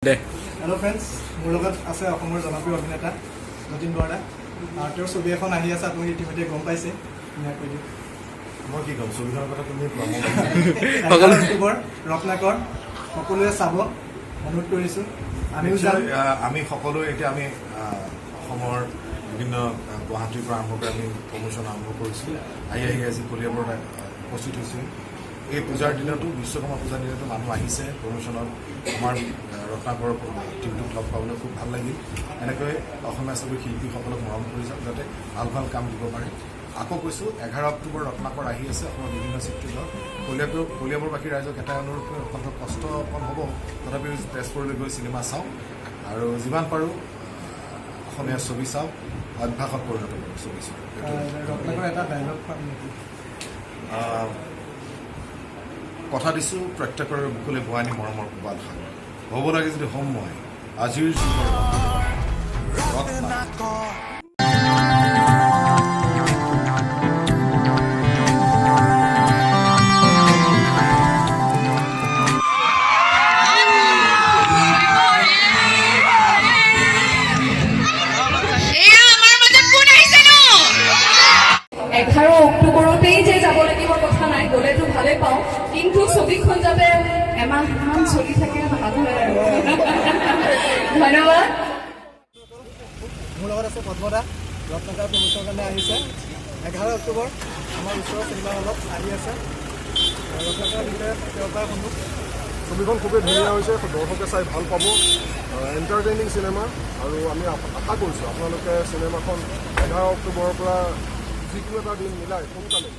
hello friends मोर লগত আছে অসমৰ জনপ্ৰিয় অভিনেতা যতীন বৰা তেওঁৰ ছবি এখন আহি আছে আপুনি ইতিমধ্যে গম পাইছে মই কি কম ছবিখনৰ কথা তুমি সকলো অক্টোবৰ ৰত্নাকৰ সকলোৱে চাব অনুৰোধ কৰিছোঁ আমি সকলোৱে এতিয়া আমি অসমৰ বিভিন্ন গুৱাহাটীৰ পৰা আৰম্ভ কৰি আমি প্ৰমোশ্যন আৰম্ভ কৰিছোঁ আহি আজি কলিয়াবৰত উপস্থিত হৈছোঁ এই পূজাৰ দিনতো বিশ্বকৰ্মা পূজাৰ দিনতো মানুহ আহিছে প্ৰমোশ্যনত আমাৰ ৰত্নাকৰৰ টিমটোক লগ পাবলৈ খুব ভাল লাগিল এনেকৈ অসমীয়া ছবিৰ শিল্পীসকলক মৰম কৰি যাওক যাতে ভাল ভাল কাম দিব পাৰে আকৌ কৈছোঁ 11 অক্টোবৰ ৰত্নাকৰ আহি আছে অসমৰ বিভিন্ন চিত্ৰদল কলিয়াবৰবাসী ৰাইজক এটাই অনুৰোধ কৰি অকণ কষ্ট অকণ হ'ব তথাপিও তেজপুৰলৈ গৈ চিনেমা চাওঁ আৰু যিমান পাৰোঁ অসমীয়া ছবি চাওঁ অভ্যাসত পৰিণত কৰোঁ ছবি চাওঁ এটা ডাইলগ পাম নেকি কথা দিছোঁ প্ৰত্যেকৰে বুকুলে ভুৱানী মৰমৰ কোবাল খাব হ'ব লাগে যদি হ'ম মই আজিৰ যুগৰ অক্টোবৰতেই যে যাব লাগিব কথা নাই গ'লেতো ভালেই পাওঁ কিন্তু ছবিখন যাতে এমাহমান চলি থাকে ভাল হয় আৰু ধন্যবাদ মোৰ লগত আছে পদ্মদা ৰত্নাকৰ প্ৰমোশ্যনৰ কাৰণে আহিছে 11 অক্টোবৰ আমাৰ ওচৰৰ চিনেমা হলত আহি আছে ৰত্নাকৰ বিষয়ে তেওঁৰ পৰা শুনো ছবিখন খুবেই ধুনীয়া হৈছে দৰ্শকে চাই ভাল পাব এণ্টাৰটেইনিং চিনেমা আৰু আমি আশা কৰিছোঁ আপোনালোকে চিনেমাখন 11 অক্টোবৰৰ পৰা যিকোনো এটা দিন মিলাই সোনকালে